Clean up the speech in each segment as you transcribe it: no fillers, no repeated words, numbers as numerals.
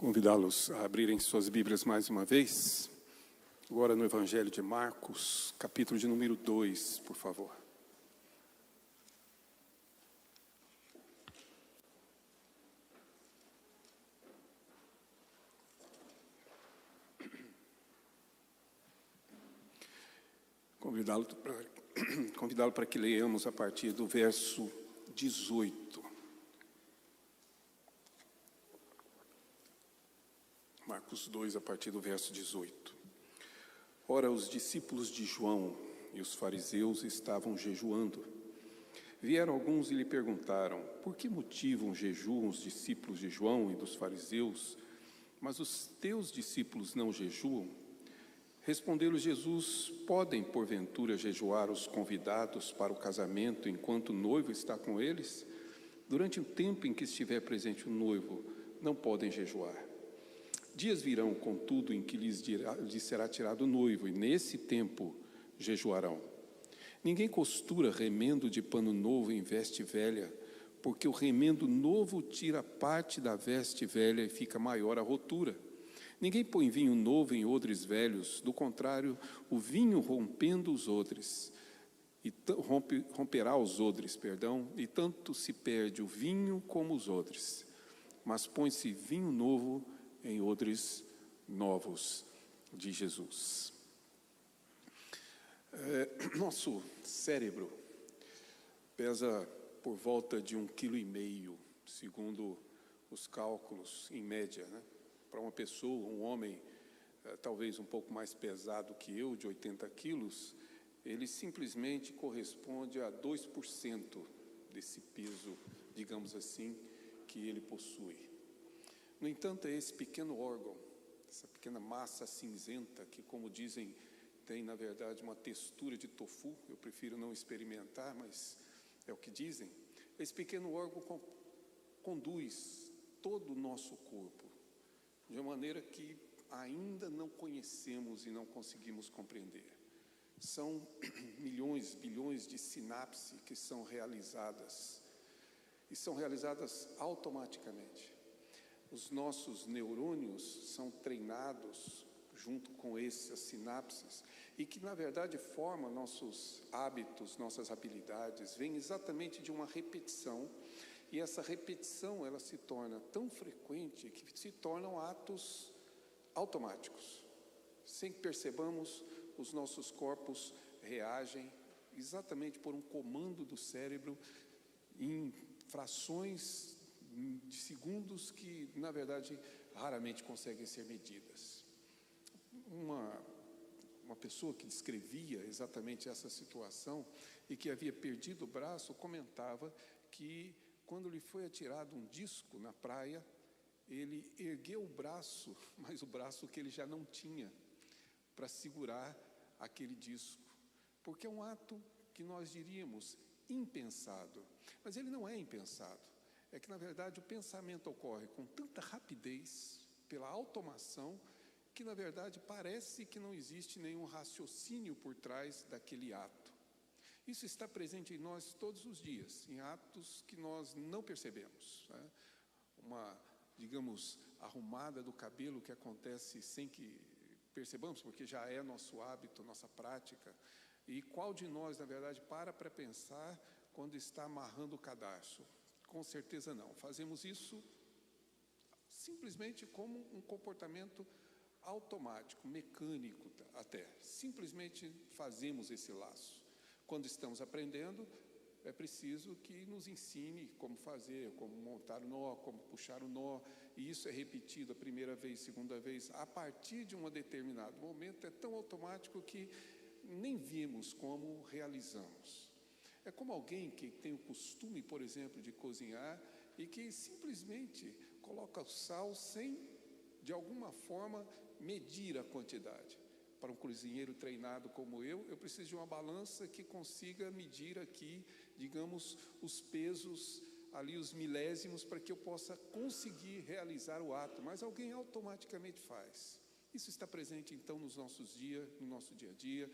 Convidá-los a abrirem suas Bíblias mais uma vez. Agora no Evangelho de Marcos, capítulo de número 2, por favor. Convidá-lo para que leiamos a partir do verso 18. Marcos 2, a partir do verso 18. Ora, os discípulos de João e os fariseus estavam jejuando. Vieram alguns e lhe perguntaram: por que motivo jejuam os discípulos de João e dos fariseus, mas os teus discípulos não jejuam? Respondeu-lhes Jesus: podem, porventura, jejuar os convidados para o casamento enquanto o noivo está com eles? Durante o tempo em que estiver presente o noivo, não podem jejuar. Dias virão, contudo, em que lhes será tirado o noivo, e nesse tempo jejuarão. Ninguém costura remendo de pano novo em veste velha, porque o remendo novo tira parte da veste velha e fica maior a rotura. Ninguém põe vinho novo em odres velhos, do contrário, o vinho rompendo os odres, romperá os odres, e tanto se perde o vinho como os odres. Mas põe-se vinho novo em odres novos de Jesus. Nosso cérebro pesa por volta de 1,5 kg, segundo os cálculos, em média, né? Para uma pessoa, um homem, talvez um pouco mais pesado que eu, de 80 quilos, ele simplesmente corresponde a 2% desse peso, digamos assim, que ele possui. No entanto, é esse pequeno órgão, essa pequena massa cinzenta, que, como dizem, tem, na verdade, uma textura de tofu, eu prefiro não experimentar, mas é o que dizem. Esse pequeno órgão conduz todo o nosso corpo, de uma maneira que ainda não conhecemos e não conseguimos compreender. São milhões, bilhões de sinapses que são realizadas, e são realizadas automaticamente. Os nossos neurônios são treinados junto com essas sinapses e que, na verdade, formam nossos hábitos, nossas habilidades, vem exatamente de uma repetição. E essa repetição, ela se torna tão frequente que se tornam atos automáticos. Sem que percebamos, os nossos corpos reagem exatamente por um comando do cérebro em frações de segundos que, na verdade, raramente conseguem ser medidas. Uma pessoa que descrevia exatamente essa situação e que havia perdido o braço, comentava que, quando lhe foi atirado um disco na praia, ele ergueu o braço, mas o braço que ele já não tinha, para segurar aquele disco. Porque é um ato que nós diríamos impensado, mas ele não é impensado. É que, na verdade, o pensamento ocorre com tanta rapidez, pela automação, que, na verdade, parece que não existe nenhum raciocínio por trás daquele ato. Isso está presente em nós todos os dias, em atos que nós não percebemos, né? Uma, digamos, arrumada do cabelo que acontece sem que percebamos, porque já é nosso hábito, nossa prática. E qual de nós, na verdade, para pensar quando está amarrando o cadarço? Com certeza não. Fazemos isso simplesmente como um comportamento automático, mecânico até. Simplesmente fazemos esse laço. Quando estamos aprendendo, é preciso que nos ensine como fazer, como montar o nó, como puxar o nó, e isso é repetido a primeira vez, segunda vez, a partir de um determinado momento, é tão automático que nem vimos como realizamos. É como alguém que tem o costume, por exemplo, de cozinhar e que simplesmente coloca o sal sem, de alguma forma, medir a quantidade. Para um cozinheiro treinado como eu preciso de uma balança que consiga medir aqui, digamos, os pesos, ali os milésimos, para que eu possa conseguir realizar o ato, mas alguém automaticamente faz. Isso está presente, então, nos nossos dias, no nosso dia a dia,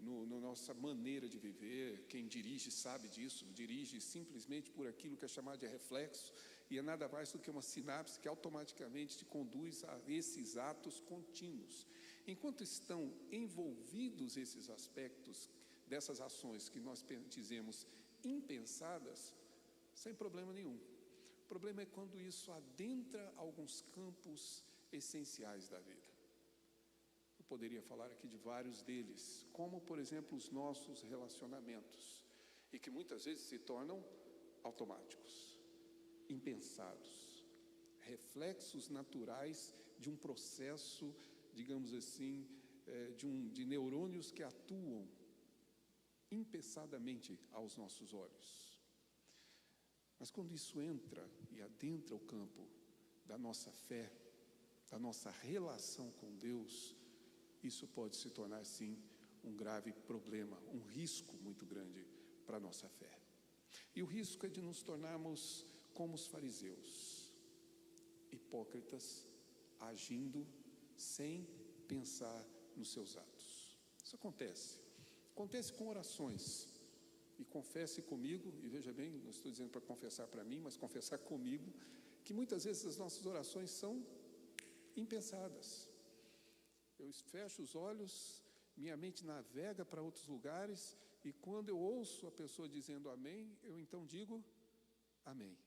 na nossa maneira de viver. Quem dirige sabe disso, dirige simplesmente por aquilo que é chamado de reflexo, e é nada mais do que uma sinapse que automaticamente te conduz a esses atos contínuos. Enquanto estão envolvidos esses aspectos dessas ações que nós dizemos impensadas, sem problema nenhum. O problema é quando isso adentra alguns campos essenciais da vida. Eu poderia falar aqui de vários deles, como, por exemplo, os nossos relacionamentos, e que muitas vezes se tornam automáticos, impensados, reflexos naturais de um processo, digamos assim, de neurônios que atuam impensadamente aos nossos olhos. Mas quando isso entra e adentra o campo da nossa fé, da nossa relação com Deus, isso pode se tornar, sim, um grave problema, um risco muito grande para a nossa fé. E o risco é de nos tornarmos como os fariseus, hipócritas, agindo sem pensar nos seus atos. Isso acontece com orações. E confesse comigo, e veja bem, não estou dizendo para confessar para mim, mas confessar comigo, que muitas vezes as nossas orações são impensadas. Eu fecho os olhos, minha mente navega para outros lugares, e quando eu ouço a pessoa dizendo amém, eu então digo amém.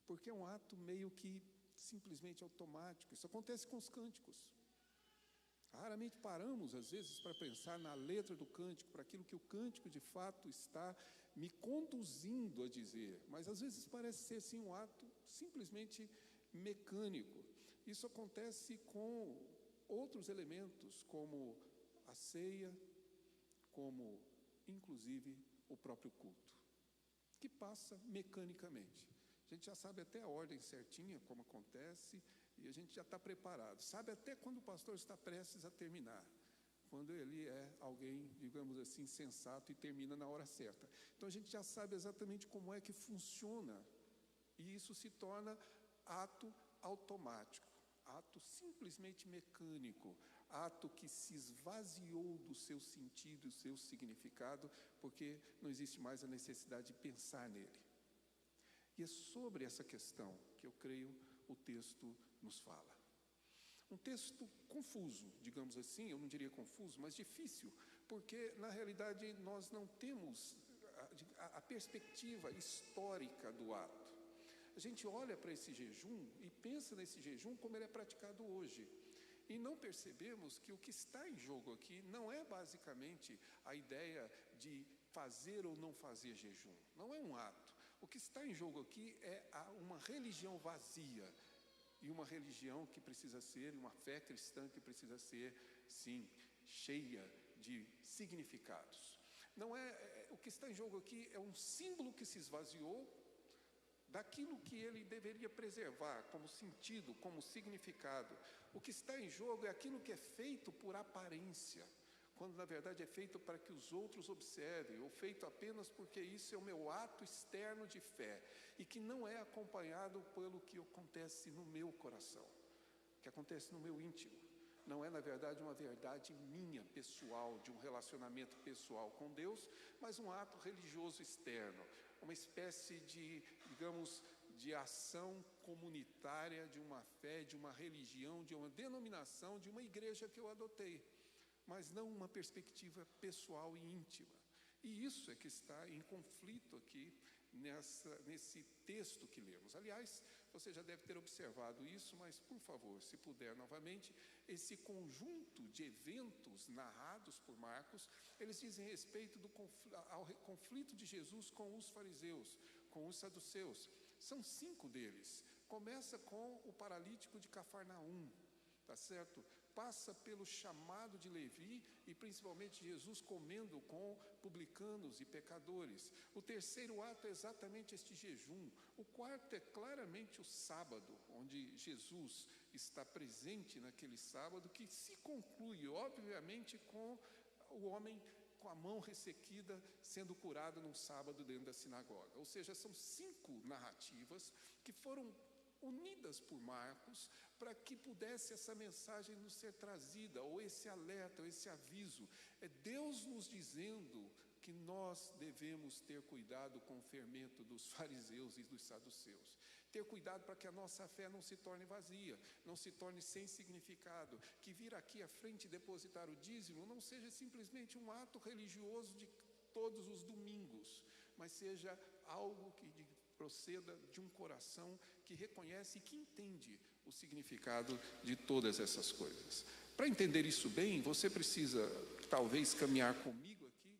Porque é um ato meio que simplesmente automático. Isso acontece com os cânticos. Raramente paramos, às vezes, para pensar na letra do cântico, para aquilo que o cântico de fato está me conduzindo a dizer. Mas às vezes parece ser sim um ato simplesmente mecânico. Isso acontece com outros elementos, como a ceia, como inclusive o próprio culto, que passa mecanicamente. A gente já sabe até a ordem certinha, como acontece, e a gente já está preparado. Sabe até quando o pastor está prestes a terminar, quando ele é alguém, digamos assim, sensato e termina na hora certa. Então a gente já sabe exatamente como é que funciona, e isso se torna ato automático, ato simplesmente mecânico, ato que se esvaziou do seu sentido, do seu significado, porque não existe mais a necessidade de pensar nele. E é sobre essa questão que eu creio o texto nos fala. Um texto confuso, digamos assim, eu não diria confuso, mas difícil, porque na realidade nós não temos a perspectiva histórica do ato. A gente olha para esse jejum e pensa nesse jejum como ele é praticado hoje. E não percebemos que o que está em jogo aqui não é basicamente a ideia de fazer ou não fazer jejum. Não é um ato. O que está em jogo aqui é uma religião vazia. E uma religião que precisa ser, uma fé cristã que precisa ser, sim, cheia de significados. Não é, o que está em jogo aqui é um símbolo que se esvaziou daquilo que ele deveria preservar como sentido, como significado. O que está em jogo é aquilo que é feito por aparência, quando na verdade é feito para que os outros observem, ou feito apenas porque isso é o meu ato externo de fé, e que não é acompanhado pelo que acontece no meu coração, que acontece no meu íntimo. Não é na verdade uma verdade minha, pessoal, de um relacionamento pessoal com Deus, mas um ato religioso externo, uma espécie de, digamos, de ação comunitária, de uma fé, de uma religião, de uma denominação, de uma igreja que eu adotei, mas não uma perspectiva pessoal e íntima. E isso é que está em conflito aqui nesse texto que lemos. Aliás, você já deve ter observado isso, mas por favor, se puder novamente, esse conjunto de eventos narrados por Marcos, eles dizem respeito ao conflito de Jesus com os fariseus, com os saduceus. São 5 deles. Começa com o paralítico de Cafarnaum, tá certo? Passa pelo chamado de Levi e principalmente Jesus comendo com publicanos e pecadores. O terceiro ato é exatamente este jejum. O quarto é claramente o sábado, onde Jesus está presente naquele sábado, que se conclui, obviamente, com o homem com a mão ressequida sendo curado num sábado dentro da sinagoga. Ou seja, são 5 narrativas que foram unidas por Marcos, para que pudesse essa mensagem nos ser trazida, ou esse alerta, ou esse aviso. É Deus nos dizendo que nós devemos ter cuidado com o fermento dos fariseus e dos saduceus, ter cuidado para que a nossa fé não se torne vazia, não se torne sem significado, que vir aqui à frente depositar o dízimo não seja simplesmente um ato religioso de todos os domingos, mas seja algo que proceda de um coração que reconhece e que entende o significado de todas essas coisas. Para entender isso bem, você precisa talvez caminhar comigo aqui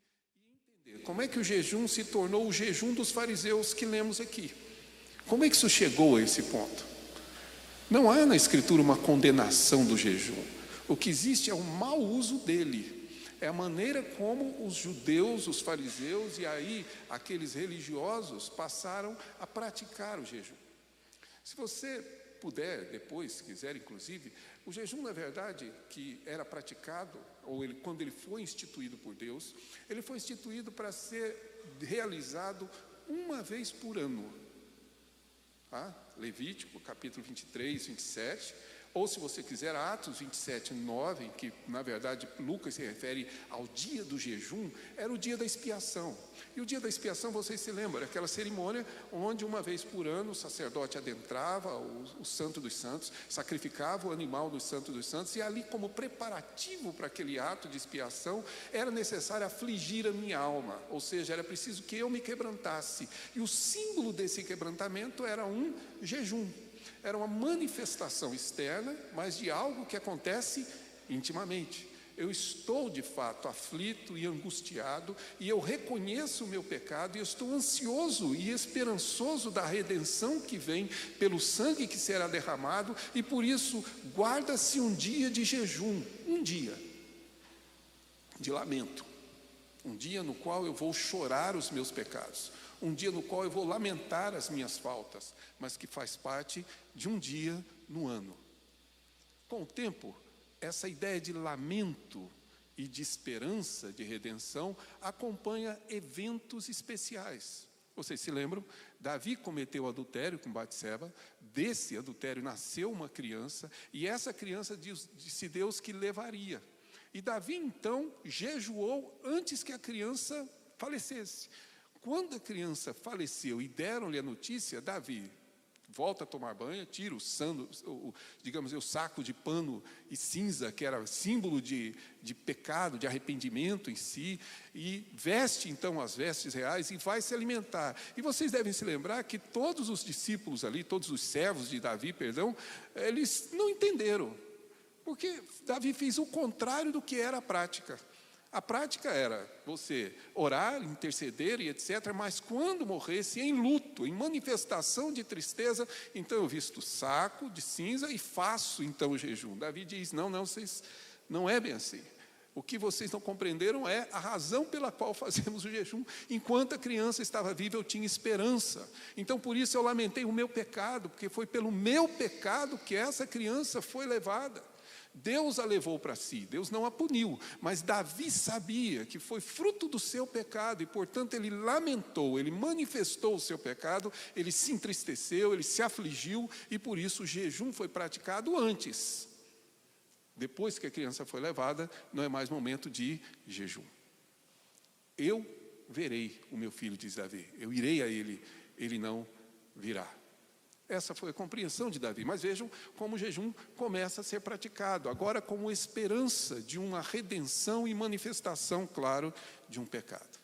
e entender como é que o jejum se tornou o jejum dos fariseus que lemos aqui. Como é que isso chegou a esse ponto? Não há na Escritura uma condenação do jejum. O que existe é o mau uso dele. É a maneira como os judeus, os fariseus e aí aqueles religiosos passaram a praticar o jejum. Se você puder, depois, se quiser inclusive, o jejum na verdade que era praticado, quando ele foi instituído por Deus, ele foi instituído para ser realizado uma vez por ano. Levítico, capítulo 23, 27, ou se você quiser, Atos 27, 9, que na verdade Lucas se refere ao dia do jejum, era o dia da expiação. E o dia da expiação, vocês se lembram, era aquela cerimônia onde uma vez por ano o sacerdote adentrava o Santo dos Santos, sacrificava o animal do Santo dos Santos, e ali como preparativo para aquele ato de expiação, era necessário afligir a minha alma, ou seja, era preciso que eu me quebrantasse. E o símbolo desse quebrantamento era um jejum. Era uma manifestação externa, mas de algo que acontece intimamente. Eu estou de fato aflito e angustiado, e eu reconheço o meu pecado, e eu estou ansioso e esperançoso da redenção que vem pelo sangue que será derramado, e por isso guarda-se um dia de jejum, um dia de lamento, um dia no qual eu vou chorar os meus pecados, um dia no qual eu vou lamentar as minhas faltas, mas que faz parte de um dia no ano. Com o tempo, essa ideia de lamento e de esperança de redenção acompanha eventos especiais. Vocês se lembram? Davi cometeu adultério com Batseba, desse adultério nasceu uma criança, e essa criança disse Deus que levaria. E Davi então jejuou antes que a criança falecesse. Quando a criança faleceu e deram-lhe a notícia, Davi volta a tomar banho, tira o saco de pano e cinza, que era símbolo de pecado, de arrependimento em si, e veste então as vestes reais e vai se alimentar. E vocês devem se lembrar que todos os discípulos ali, todos os servos de Davi, eles não entenderam, porque Davi fez o contrário do que era a prática. A prática era você orar, interceder e etc., mas quando morresse em luto, em manifestação de tristeza, então eu visto saco de cinza e faço então o jejum. Davi diz, não é bem assim. O que vocês não compreenderam é a razão pela qual fazemos o jejum. Enquanto a criança estava viva, eu tinha esperança. Então, por isso eu lamentei o meu pecado, porque foi pelo meu pecado que essa criança foi levada. Deus a levou para si, Deus não a puniu, mas Davi sabia que foi fruto do seu pecado e, portanto, ele lamentou, ele manifestou o seu pecado, ele se entristeceu, ele se afligiu e, por isso, o jejum foi praticado antes. Depois que a criança foi levada, não é mais momento de jejum. Eu verei o meu filho, diz Davi, eu irei a ele, ele não virá. Essa foi a compreensão de Davi, mas vejam como o jejum começa a ser praticado, agora como esperança de uma redenção e manifestação, claro, de um pecado.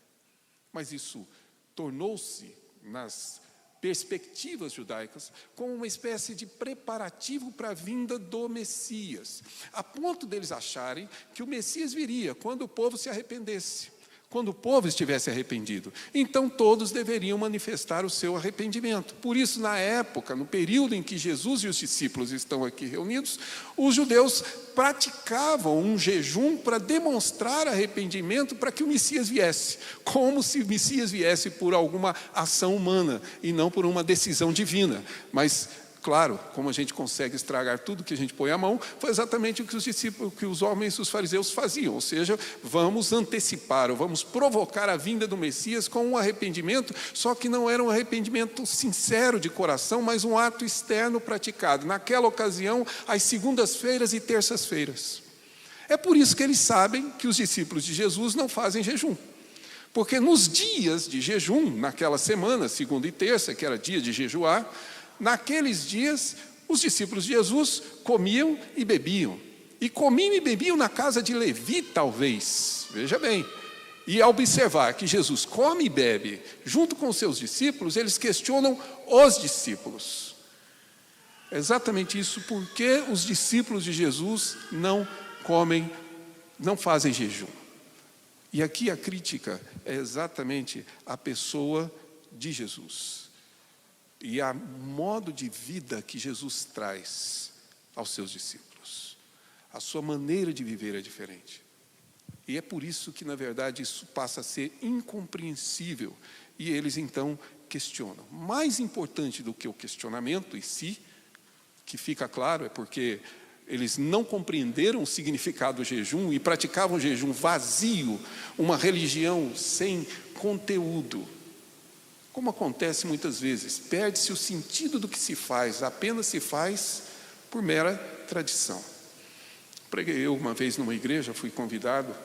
Mas isso tornou-se, nas perspectivas judaicas, como uma espécie de preparativo para a vinda do Messias, a ponto deles acharem que o Messias viria quando o povo se arrependesse. Quando o povo estivesse arrependido, então todos deveriam manifestar o seu arrependimento. Por isso, na época, no período em que Jesus e os discípulos estão aqui reunidos, os judeus praticavam um jejum para demonstrar arrependimento para que o Messias viesse, como se o Messias viesse por alguma ação humana e não por uma decisão divina. Mas claro, como a gente consegue estragar tudo que a gente põe à mão, foi exatamente o que os discípulos, que os homens, os fariseus faziam, ou seja, vamos antecipar, ou vamos provocar a vinda do Messias com um arrependimento, só que não era um arrependimento sincero de coração, mas um ato externo praticado, naquela ocasião, às segundas-feiras e terças-feiras. É por isso que eles sabem que os discípulos de Jesus não fazem jejum. Porque nos dias de jejum, naquela semana, segunda e terça, que era dia de jejuar, naqueles dias, os discípulos de Jesus comiam e bebiam. E comiam e bebiam na casa de Levi, talvez. Veja bem. E ao observar que Jesus come e bebe junto com os seus discípulos, eles questionam os discípulos. É exatamente isso, porque os discípulos de Jesus não comem, não fazem jejum. E aqui a crítica é exatamente a pessoa de Jesus. E a modo de vida que Jesus traz aos seus discípulos. A sua maneira de viver é diferente. E é por isso que, na verdade, isso passa a ser incompreensível. E eles, então, questionam. Mais importante do que o questionamento em si, que fica claro, é porque eles não compreenderam o significado do jejum e praticavam jejum vazio, uma religião sem conteúdo. Como acontece muitas vezes, perde-se o sentido do que se faz, apenas se faz por mera tradição. Preguei eu uma vez numa igreja, fui convidado,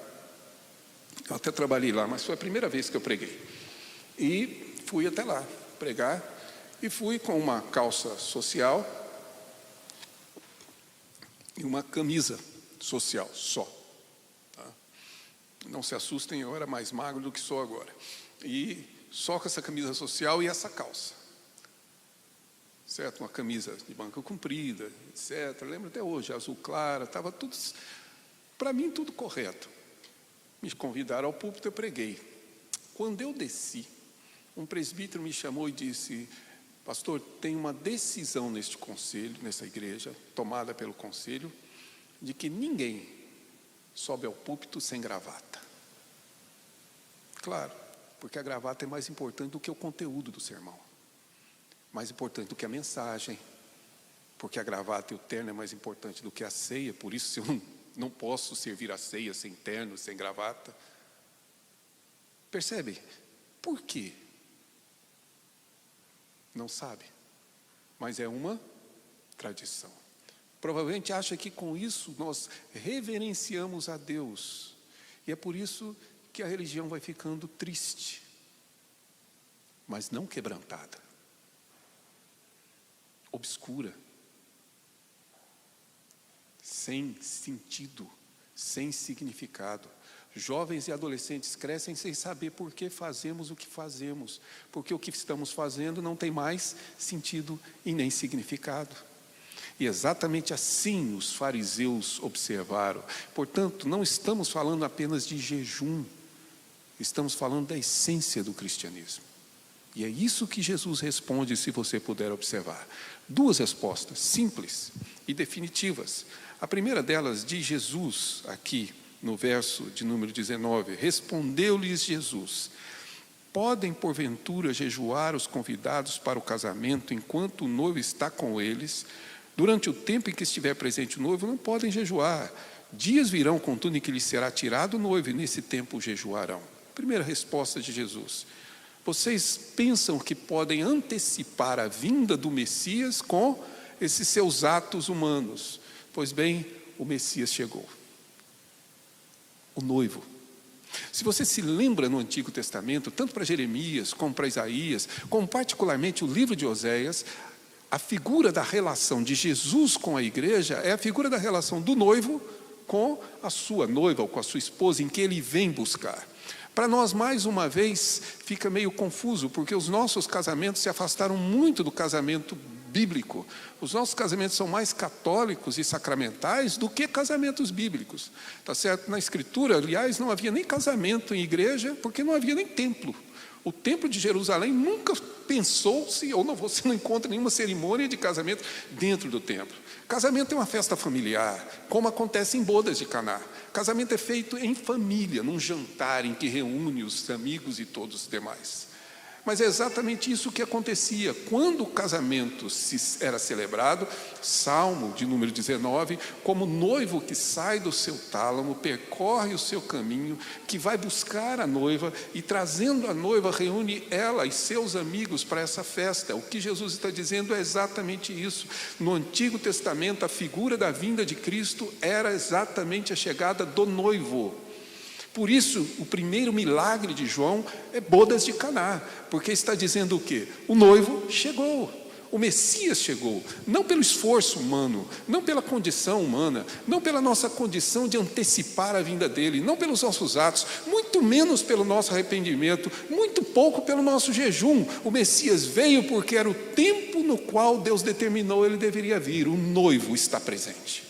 eu até trabalhei lá, mas foi a primeira vez que eu preguei. E fui até lá pregar, e fui com uma calça social e uma camisa social só. Tá? Não se assustem, eu era mais magro do que sou agora. E só com essa camisa social e essa calça. Certo? Uma camisa de manga comprida, etc. Lembro até hoje, azul clara, estava tudo, para mim, tudo correto. Me convidaram ao púlpito, eu preguei. Quando eu desci, um presbítero me chamou e disse: pastor, tem uma decisão neste conselho, nessa igreja, tomada pelo conselho, de que ninguém sobe ao púlpito sem gravata. Claro, porque a gravata é mais importante do que o conteúdo do sermão. Mais importante do que a mensagem, porque a gravata e o terno é mais importante do que a ceia, por isso eu não posso servir a ceia sem terno, sem gravata. Percebe? Por quê? Não sabe, mas é uma tradição. Provavelmente acha que com isso nós reverenciamos a Deus, e é por isso que a religião vai ficando triste, mas não quebrantada, obscura, sem sentido, sem significado. Jovens e adolescentes crescem sem saber por que fazemos o que fazemos, porque o que estamos fazendo não tem mais sentido e nem significado. E exatamente assim os fariseus observaram. Portanto, não estamos falando apenas de jejum, estamos falando da essência do cristianismo. E é isso que Jesus responde, se você puder observar. Duas respostas simples e definitivas. A primeira delas de Jesus, aqui no verso de número 19, respondeu-lhes Jesus: podem porventura jejuar os convidados para o casamento enquanto o noivo está com eles? Durante o tempo em que estiver presente o noivo, não podem jejuar. Dias virão, contudo, em que lhes será tirado o noivo, e nesse tempo jejuarão. Primeira resposta de Jesus: vocês pensam que podem antecipar a vinda do Messias com esses seus atos humanos? Pois bem, o Messias chegou. O noivo. Se você se lembra no Antigo Testamento, tanto para Jeremias, como para Isaías, como particularmente o livro de Oséias, a figura da relação de Jesus com a igreja é a figura da relação do noivo com a sua noiva, ou com a sua esposa, em que ele vem buscar. Para nós, mais uma vez, fica meio confuso, porque os nossos casamentos se afastaram muito do casamento bíblico. Os nossos casamentos são mais católicos e sacramentais do que casamentos bíblicos. Tá certo? Na Escritura, aliás, não havia nem casamento em igreja, porque não havia nem templo. O templo de Jerusalém nunca pensou-se, ou não, você não encontra nenhuma cerimônia de casamento dentro do templo. Casamento é uma festa familiar, como acontece em bodas de Caná. Casamento é feito em família, num jantar em que reúne os amigos e todos os demais. Mas é exatamente isso que acontecia. Quando o casamento era celebrado, Salmo de número 19, como noivo que sai do seu tálamo, percorre o seu caminho, que vai buscar a noiva, e trazendo a noiva, reúne ela e seus amigos para essa festa. O que Jesus está dizendo é exatamente isso. No Antigo Testamento, a figura da vinda de Cristo era exatamente a chegada do noivo. Por isso, o primeiro milagre de João é bodas de Caná, porque está dizendo o quê? O noivo chegou. O Messias chegou, não pelo esforço humano, não pela condição humana, não pela nossa condição de antecipar a vinda dele, não pelos nossos atos, muito menos pelo nosso arrependimento, muito pouco pelo nosso jejum. O Messias veio porque era o tempo no qual Deus determinou ele deveria vir. O noivo está presente.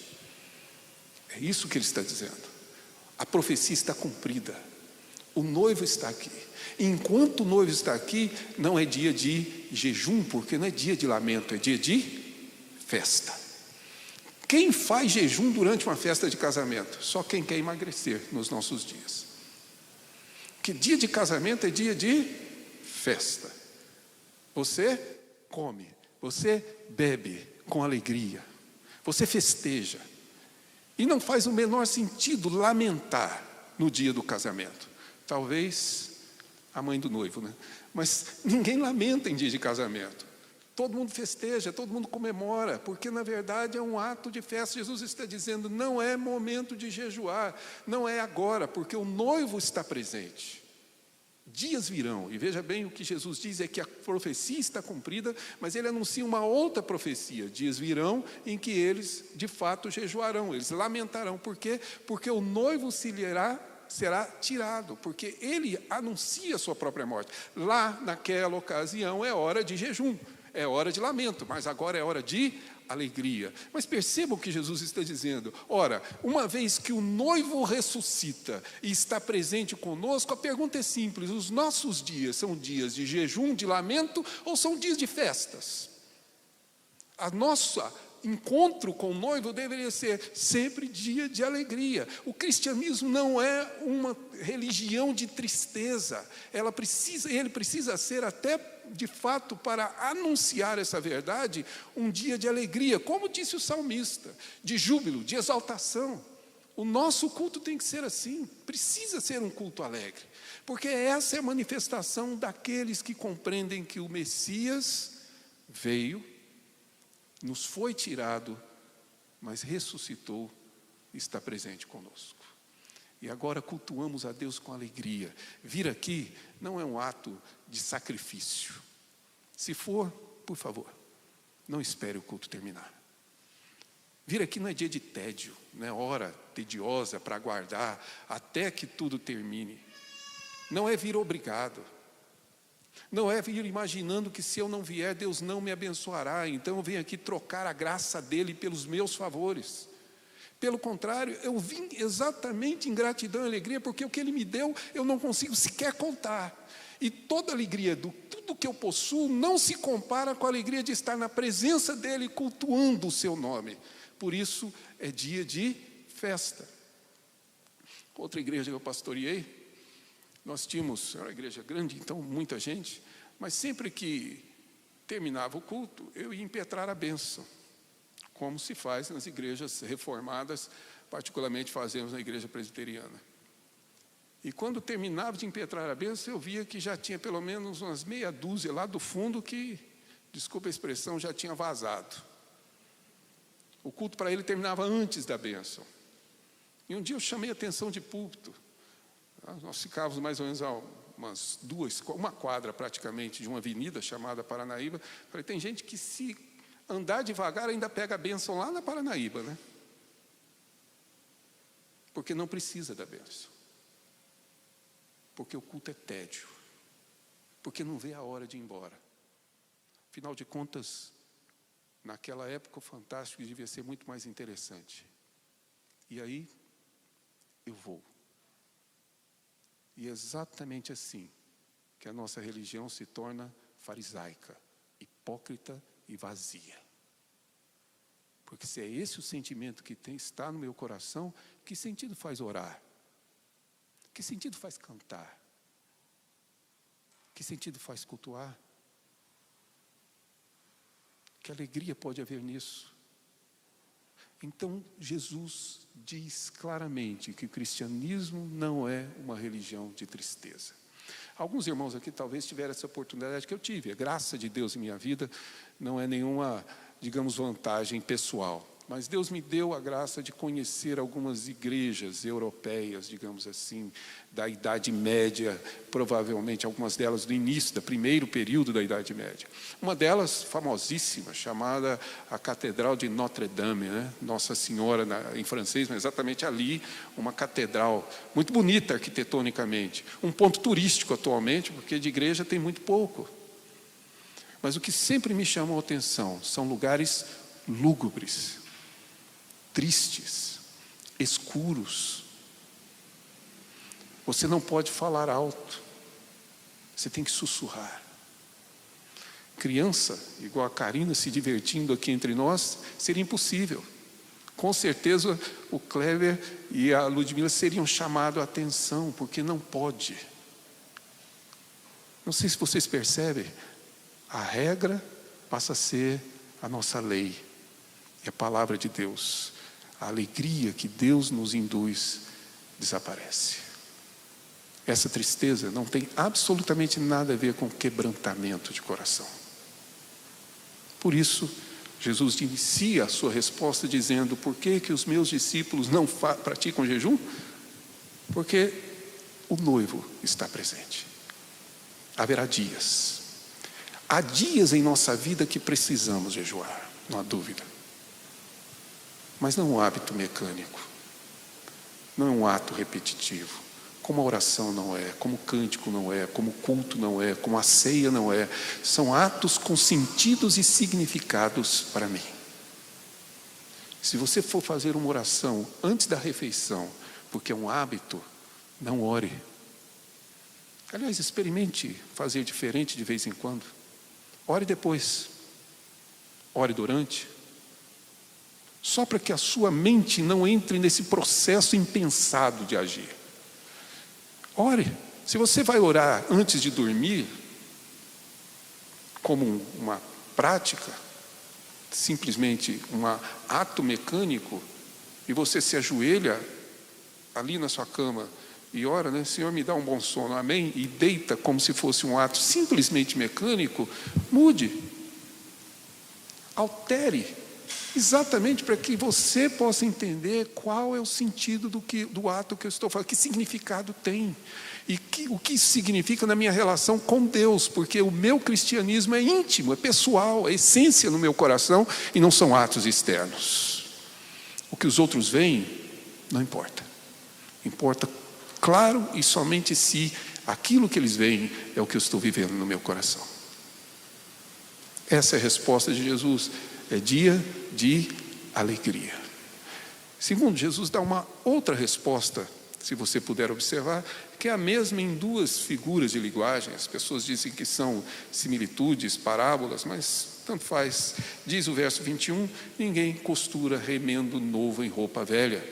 É isso que ele está dizendo. A profecia está cumprida. O noivo está aqui. Enquanto o noivo está aqui, não é dia de jejum, porque não é dia de lamento, é dia de festa. Quem faz jejum durante uma festa de casamento? Só quem quer emagrecer nos nossos dias. Porque dia de casamento é dia de festa. Você come, você bebe com alegria, você festeja. E não faz o menor sentido lamentar no dia do casamento. Talvez a mãe do noivo, né? Mas ninguém lamenta em dia de casamento. Todo mundo festeja, todo mundo comemora, porque na verdade é um ato de festa. Jesus está dizendo, não é momento de jejuar, não é agora, porque o noivo está presente. Dias virão, e veja bem, o que Jesus diz é que a profecia está cumprida, mas ele anuncia uma outra profecia. Dias virão em que eles de fato jejuarão, eles lamentarão. Por quê? Porque o noivo será tirado, porque ele anuncia a sua própria morte. Lá naquela ocasião é hora de jejum, é hora de lamento, mas agora é hora de alegria. Mas percebam o que Jesus está dizendo. Ora, uma vez que o noivo ressuscita e está presente conosco, a pergunta é simples: os nossos dias são dias de jejum, de lamento, ou são dias de festas? A nossa encontro com o noivo deveria ser sempre dia de alegria. O cristianismo não é uma religião de tristeza. Ele precisa ser até, de fato, para anunciar essa verdade, um dia de alegria, como disse o salmista, de júbilo, de exaltação. O nosso culto tem que ser assim, precisa ser um culto alegre, porque essa é a manifestação daqueles que compreendem que o Messias veio, nos foi tirado, mas ressuscitou e está presente conosco. E agora cultuamos a Deus com alegria. Vir aqui não é um ato de sacrifício. Se for, por favor, não espere o culto terminar. Vir aqui não é dia de tédio, não é hora tediosa para aguardar até que tudo termine. Não é vir obrigado. Não é vir imaginando que se eu não vier, Deus não me abençoará, então eu venho aqui trocar a graça dele pelos meus favores. Pelo contrário, eu vim exatamente em gratidão e alegria, porque o que ele me deu, eu não consigo sequer contar. E toda a alegria do tudo que eu possuo não se compara com a alegria de estar na presença dele, cultuando o seu nome. Por isso, é dia de festa. Outra igreja que eu pastoreei, nós tínhamos, era uma igreja grande, então muita gente, mas sempre que terminava o culto, eu ia impetrar a bênção, como se faz nas igrejas reformadas, particularmente fazemos na igreja presbiteriana. E quando terminava de impetrar a bênção, eu via que já tinha pelo menos umas meia dúzia lá do fundo que, desculpa a expressão, já tinha vazado. O culto para ele terminava antes da bênção. E um dia eu chamei a atenção de púlpito. Nós ficávamos mais ou menos a uma quadra praticamente de uma avenida chamada Paranaíba. Falei, tem gente que se andar devagar ainda pega a bênção lá na Paranaíba, né? Porque não precisa da bênção. Porque o culto é tédio. Porque não vê a hora de ir embora. Afinal de contas, naquela época o fantástico devia ser muito mais interessante. E aí, eu vou. E é exatamente assim que a nossa religião se torna farisaica, hipócrita e vazia. Porque se é esse o sentimento que está no meu coração, que sentido faz orar? Que sentido faz cantar? Que sentido faz cultuar? Que alegria pode haver nisso? Então, Jesus diz claramente que o cristianismo não é uma religião de tristeza. Alguns irmãos aqui talvez tiveram essa oportunidade que eu tive. A graça de Deus em minha vida não é nenhuma, digamos, vantagem pessoal. Mas Deus me deu a graça de conhecer algumas igrejas europeias, digamos assim, da Idade Média, provavelmente algumas delas do início, do primeiro período da Idade Média. Uma delas, famosíssima, chamada a Catedral de Notre-Dame, né? Nossa Senhora em francês, mas exatamente ali, uma catedral muito bonita arquitetonicamente. Um ponto turístico atualmente, porque de igreja tem muito pouco. Mas o que sempre me chamou a atenção são lugares lúgubres, tristes, escuros. Você não pode falar alto, você tem que sussurrar. Criança, igual a Karina se divertindo aqui entre nós, seria impossível. Com certeza o Kleber e a Ludmila seriam chamados a atenção, porque não pode. Não sei se vocês percebem, a regra passa a ser a nossa lei, é a palavra de Deus. A alegria que Deus nos induz desaparece. Essa tristeza não tem absolutamente nada a ver com quebrantamento de coração. Por isso, Jesus inicia a sua resposta dizendo: por que os meus discípulos não praticam jejum? Porque o noivo está presente. Haverá dias. Há dias em nossa vida que precisamos jejuar, não há dúvida. Mas não é um hábito mecânico, não é um ato repetitivo, como a oração não é, como o cântico não é, como o culto não é, como a ceia não é. São atos com sentidos e significados para mim. Se você for fazer uma oração antes da refeição, porque é um hábito, não ore. Aliás, experimente fazer diferente de vez em quando. Ore depois, ore durante. Só para que a sua mente não entre nesse processo impensado de agir. Ore. Se você vai orar antes de dormir, como uma prática, simplesmente um ato mecânico, e você se ajoelha ali na sua cama e ora, né? Senhor, me dá um bom sono, amém? E deita como se fosse um ato simplesmente mecânico, mude. Altere. Exatamente para que você possa entender qual é o sentido do ato que eu estou falando, que significado tem, e o que isso significa na minha relação com Deus, porque o meu cristianismo é íntimo, é pessoal, é essência no meu coração, e não são atos externos. O que os outros veem, não importa. Importa, claro, e somente se aquilo que eles veem é o que eu estou vivendo no meu coração. Essa é a resposta de Jesus. É dia de alegria. Segundo, Jesus dá uma outra resposta, se você puder observar, que é a mesma em duas figuras de linguagem. As pessoas dizem que são similitudes, parábolas, mas tanto faz. Diz o verso 21, ninguém costura remendo novo em roupa velha.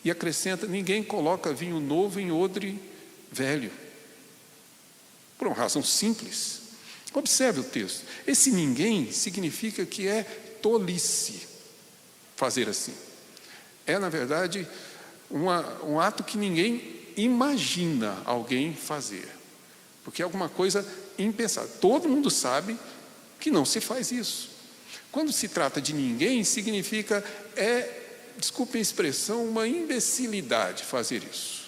E acrescenta, ninguém coloca vinho novo em odre velho. Por uma razão simples. Observe o texto. Esse ninguém significa que é tolice fazer assim. É, na verdade, um ato que ninguém imagina alguém fazer. Porque é alguma coisa impensável. Todo mundo sabe que não se faz isso. Quando se trata de ninguém, significa, desculpem a expressão, uma imbecilidade fazer isso.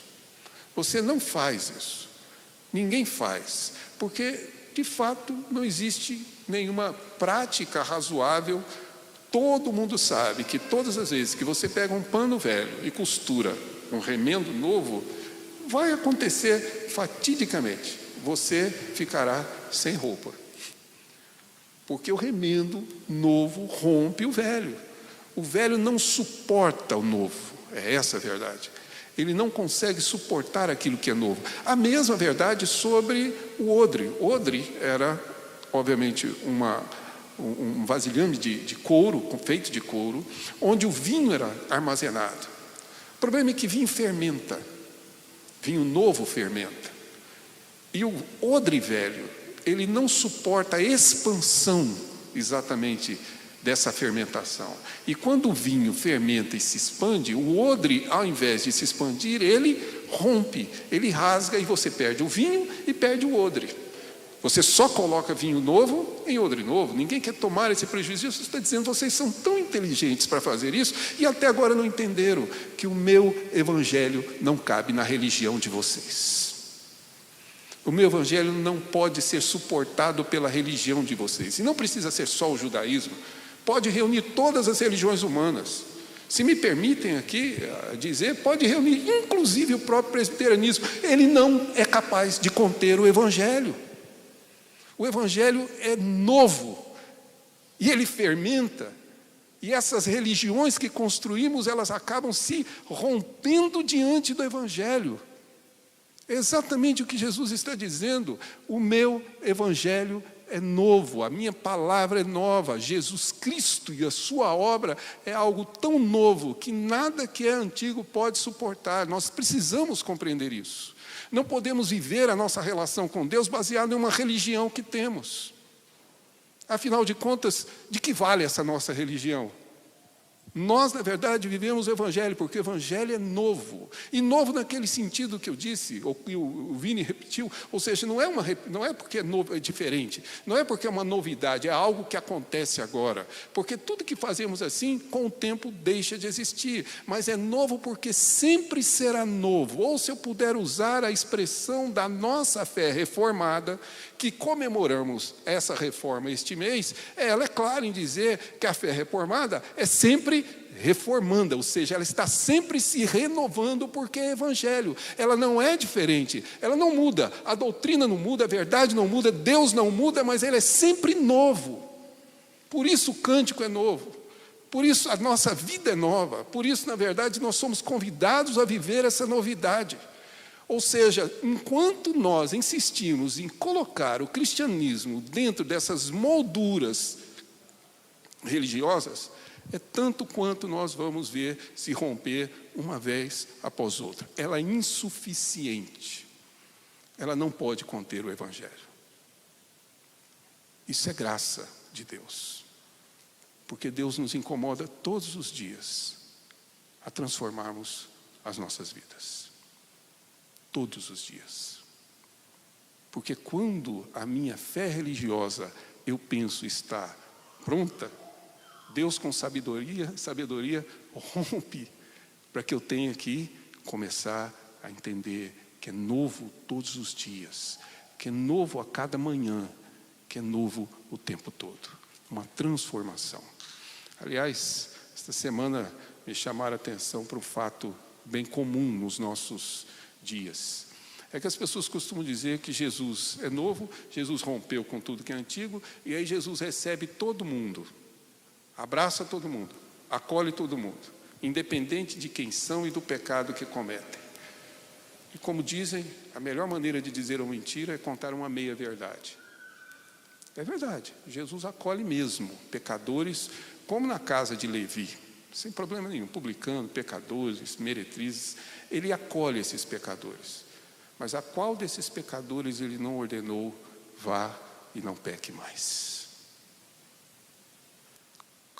Você não faz isso. Ninguém faz. Porque, de fato, não existe nenhuma prática razoável. Todo mundo sabe que todas as vezes que você pega um pano velho e costura um remendo novo, vai acontecer fatidicamente. Você ficará sem roupa. Porque o remendo novo rompe o velho. O velho não suporta o novo. É essa a verdade. Ele não consegue suportar aquilo que é novo. A mesma verdade sobre o odre. O odre era, obviamente, um vasilhame de couro, feito de couro, onde o vinho era armazenado. O problema é que vinho fermenta. Vinho novo fermenta. E o odre velho, ele não suporta a expansão exatamente dessa fermentação. E quando o vinho fermenta e se expande, o odre, ao invés de se expandir, ele rompe, ele rasga e você perde o vinho e perde o odre. Você só coloca vinho novo em odre novo. Ninguém quer tomar esse prejuízo. Jesus está dizendo, vocês são tão inteligentes para fazer isso e até agora não entenderam que o meu evangelho não cabe na religião de vocês. O meu evangelho não pode ser suportado pela religião de vocês. E não precisa ser só o judaísmo. Pode reunir todas as religiões humanas. Se me permitem aqui dizer, pode reunir inclusive o próprio presbiterianismo. Ele não é capaz de conter o evangelho. O evangelho é novo e ele fermenta, e essas religiões que construímos, elas acabam se rompendo diante do evangelho. É exatamente o que Jesus está dizendo. O meu evangelho é novo, a minha palavra é nova. Jesus Cristo e a sua obra é algo tão novo que nada que é antigo pode suportar. Nós precisamos compreender isso. Não podemos viver a nossa relação com Deus baseada em uma religião que temos. Afinal de contas, de que vale essa nossa religião? Nós, na verdade, vivemos o evangelho, porque o evangelho é novo. E novo naquele sentido que eu disse, ou que o Vini repetiu, ou seja, não é porque é novo, é diferente, não é porque é uma novidade, é algo que acontece agora. Porque tudo que fazemos assim, com o tempo deixa de existir. Mas é novo porque sempre será novo. Ou, se eu puder usar a expressão da nossa fé reformada, que comemoramos essa reforma este mês, ela é clara em dizer que a fé reformada é sempre reformanda, ou seja, ela está sempre se renovando, porque é evangelho. Ela não é diferente, ela não muda, a doutrina não muda, a verdade não muda, Deus não muda, mas ele é sempre novo. Por isso o cântico é novo, por isso a nossa vida é nova, por isso, na verdade, nós somos convidados a viver essa novidade. Ou seja, enquanto nós insistimos em colocar o cristianismo dentro dessas molduras religiosas, é tanto quanto nós vamos ver se romper uma vez após outra. Ela é insuficiente. Ela não pode conter o evangelho. Isso é graça de Deus. Porque Deus nos incomoda todos os dias a transformarmos as nossas vidas. Todos os dias. Porque quando a minha fé religiosa, eu penso, está pronta, Deus com sabedoria rompe para que eu tenha que começar a entender que é novo todos os dias, que é novo a cada manhã, que é novo o tempo todo. Uma transformação. Aliás, esta semana me chamaram a atenção para um fato bem comum nos nossos dias. É que as pessoas costumam dizer que Jesus é novo, Jesus rompeu com tudo que é antigo, e aí Jesus recebe todo mundo, abraça todo mundo, acolhe todo mundo, independente de quem são e do pecado que cometem. E como dizem, a melhor maneira de dizer uma mentira é contar uma meia-verdade. É verdade, Jesus acolhe mesmo pecadores, como na casa de Levi, sem problema nenhum, publicano, pecadores, meretrizes, ele acolhe esses pecadores. Mas a qual desses pecadores ele não ordenou, vá e não peque mais?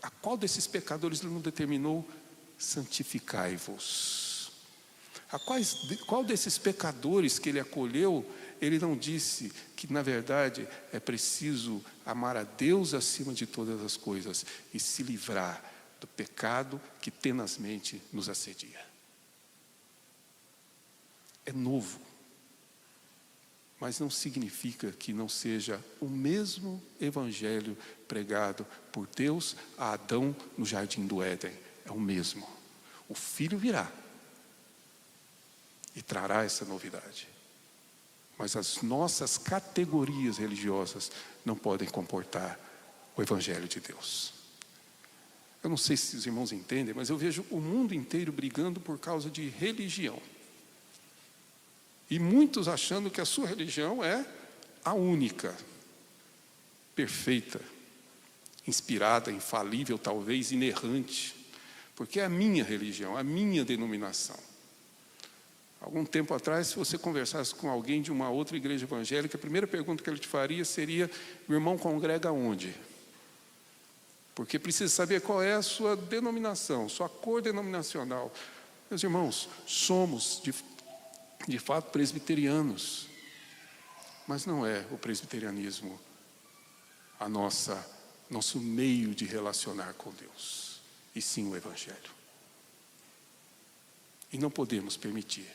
A qual desses pecadores ele não determinou, santificai-vos? Qual desses pecadores que ele acolheu, ele não disse que, na verdade, é preciso amar a Deus acima de todas as coisas e se livrar do pecado que tenazmente nos assedia? É novo, mas não significa que não seja o mesmo evangelho pregado por Deus a Adão no jardim do Éden. É o mesmo. O Filho virá e trará essa novidade. Mas as nossas categorias religiosas não podem comportar o evangelho de Deus. Eu não sei se os irmãos entendem, mas eu vejo o mundo inteiro brigando por causa de religião. E muitos achando que a sua religião é a única, perfeita, inspirada, infalível, talvez inerrante, porque é a minha religião, a minha denominação. Algum tempo atrás, se você conversasse com alguém de uma outra igreja evangélica, a primeira pergunta que ele te faria seria: o irmão congrega onde? Porque precisa saber qual é a sua denominação, sua cor denominacional. Meus irmãos, somos de fato presbiterianos. Mas não é o presbiterianismo nosso meio de relacionar com Deus, e sim o Evangelho. E não podemos permitir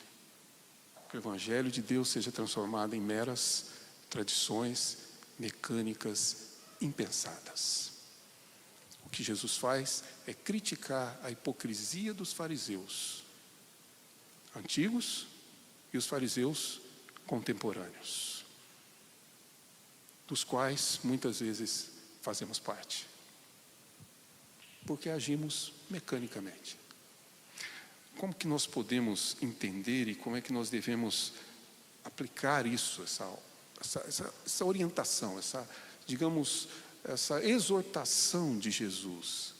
que o Evangelho de Deus seja transformado em meras tradições mecânicas impensadas. O que Jesus faz é criticar a hipocrisia dos fariseus antigos e os fariseus contemporâneos, dos quais muitas vezes fazemos parte, porque agimos mecanicamente. Como que nós podemos entender e como é que nós devemos aplicar isso, essa orientação, essa exortação de Jesus,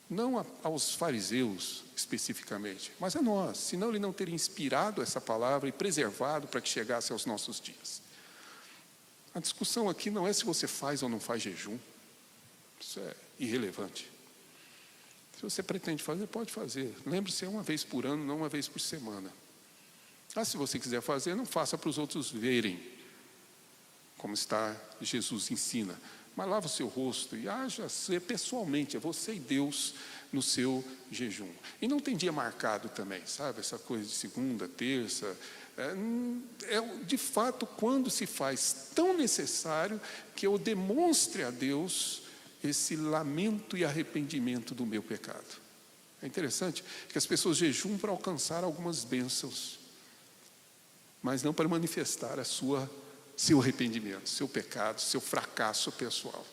não aos fariseus especificamente, mas a nós, senão ele não teria inspirado essa palavra e preservado para que chegasse aos nossos dias. A discussão aqui não é se você faz ou não faz jejum, isso é irrelevante. Se você pretende fazer, pode fazer. Lembre-se, é uma vez por ano, não uma vez por semana. Se você quiser fazer, não faça para os outros verem, como Jesus ensina. Mas lava o seu rosto e haja pessoalmente, é você e Deus no seu jejum. E não tem dia marcado também, sabe? Essa coisa de segunda, terça. De fato, quando se faz tão necessário que eu demonstre a Deus esse lamento e arrependimento do meu pecado. É interessante que as pessoas jejuam para alcançar algumas bênçãos, mas não para manifestar seu arrependimento, seu pecado, seu fracasso pessoal.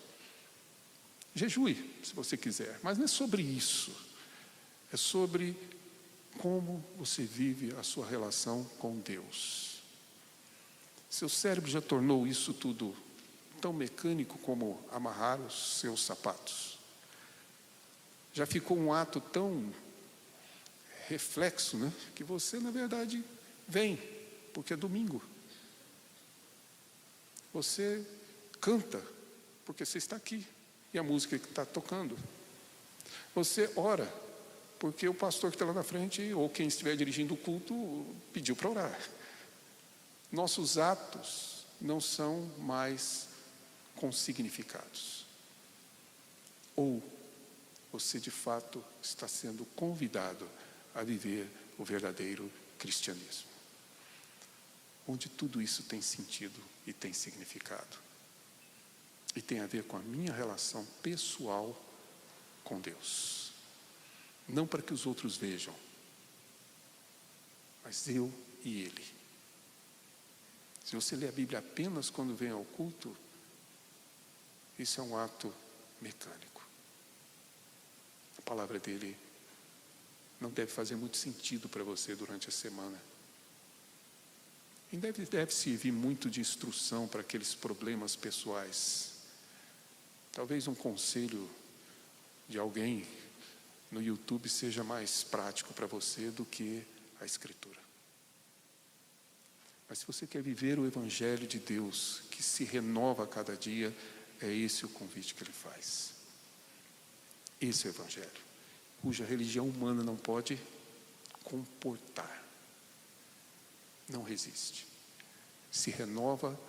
Jejue, se você quiser, mas não é sobre isso. É sobre como você vive a sua relação com Deus. Seu cérebro já tornou isso tudo tão mecânico como amarrar os seus sapatos. Já ficou um ato tão reflexo, né? Que você, na verdade, vem, porque é domingo. Você canta, porque você está aqui, e a música que está tocando. Você ora, porque o pastor que está lá na frente, ou quem estiver dirigindo o culto, pediu para orar. Nossos atos não são mais com significados. Ou você de fato está sendo convidado a viver o verdadeiro cristianismo, onde tudo isso tem sentido e tem significado, e tem a ver com a minha relação pessoal com Deus, não para que os outros vejam, mas eu e Ele. Se você lê a Bíblia apenas quando vem ao culto, isso é um ato mecânico. A palavra dele não deve fazer muito sentido para você durante a semana. E deve servir muito de instrução para aqueles problemas pessoais. Talvez um conselho de alguém no YouTube seja mais prático para você do que a Escritura. Mas se você quer viver o Evangelho de Deus, que se renova a cada dia, é esse o convite que ele faz. Esse é o Evangelho, cuja religião humana não pode comportar. Não resiste. Se renova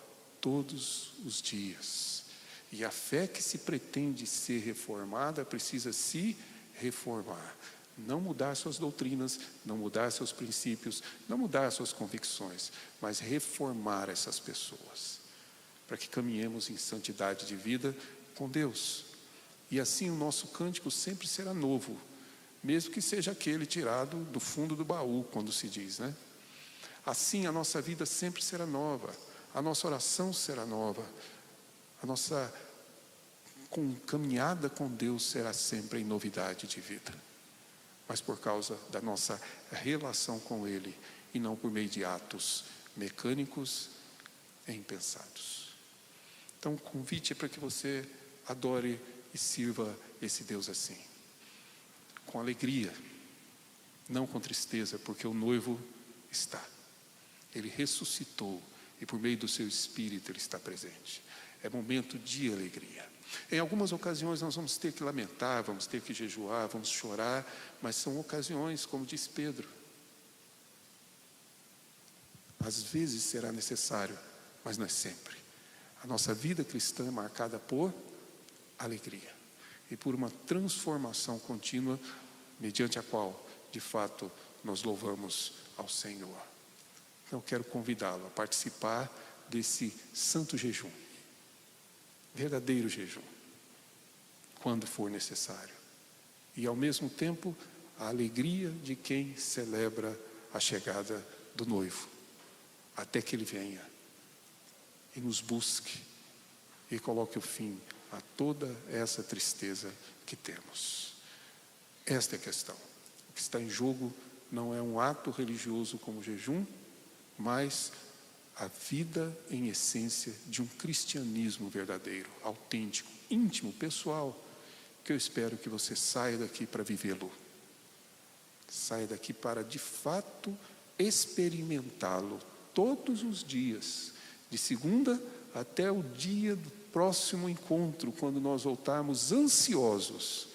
todos os dias. E a fé que se pretende ser reformada precisa se reformar. Não mudar suas doutrinas, não mudar seus princípios, não mudar suas convicções, mas reformar essas pessoas, para que caminhemos em santidade de vida com Deus. E assim o nosso cântico sempre será novo, mesmo que seja aquele tirado do fundo do baú, quando se diz, né? Assim a nossa vida sempre será nova, a nossa oração será nova, a nossa caminhada com Deus será sempre em novidade de vida, mas por causa da nossa relação com Ele, e não por meio de atos mecânicos e impensados. Então o convite é para que você adore e sirva esse Deus assim, com alegria, não com tristeza, porque o noivo está. Ele ressuscitou e por meio do seu Espírito Ele está presente. É momento de alegria. Em algumas ocasiões nós vamos ter que lamentar, vamos ter que jejuar, vamos chorar, mas são ocasiões, como diz Pedro. Às vezes será necessário, mas não é sempre. A nossa vida cristã é marcada por alegria e por uma transformação contínua, mediante a qual, de fato, nós louvamos ao Senhor. Então, eu quero convidá-lo a participar desse santo jejum, verdadeiro jejum, quando for necessário. E, ao mesmo tempo, a alegria de quem celebra a chegada do noivo, até que ele venha e nos busque e coloque o fim a toda essa tristeza que temos. Esta é a questão. O que está em jogo não é um ato religioso como o jejum, mas a vida em essência de um cristianismo verdadeiro, autêntico, íntimo, pessoal, que eu espero que você saia daqui para vivê-lo. Saia daqui para, de fato, experimentá-lo todos os dias, de segunda até o dia do próximo encontro, quando nós voltarmos ansiosos,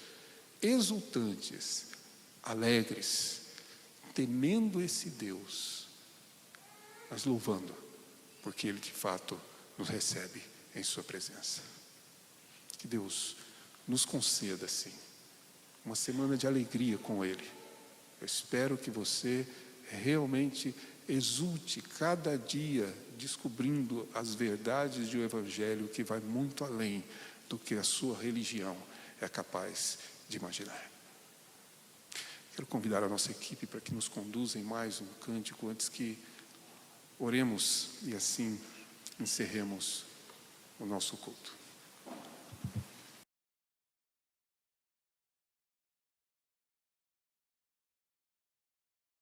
exultantes, alegres, temendo esse Deus, mas louvando, porque Ele de fato nos recebe em sua presença. Que Deus nos conceda, assim, uma semana de alegria com Ele. Eu espero que você realmente exulte cada dia descobrindo as verdades de um Evangelho que vai muito além do que a sua religião é capaz de imaginar. Quero convidar a nossa equipe para que nos conduza em mais um cântico antes que oremos e assim encerremos o nosso culto.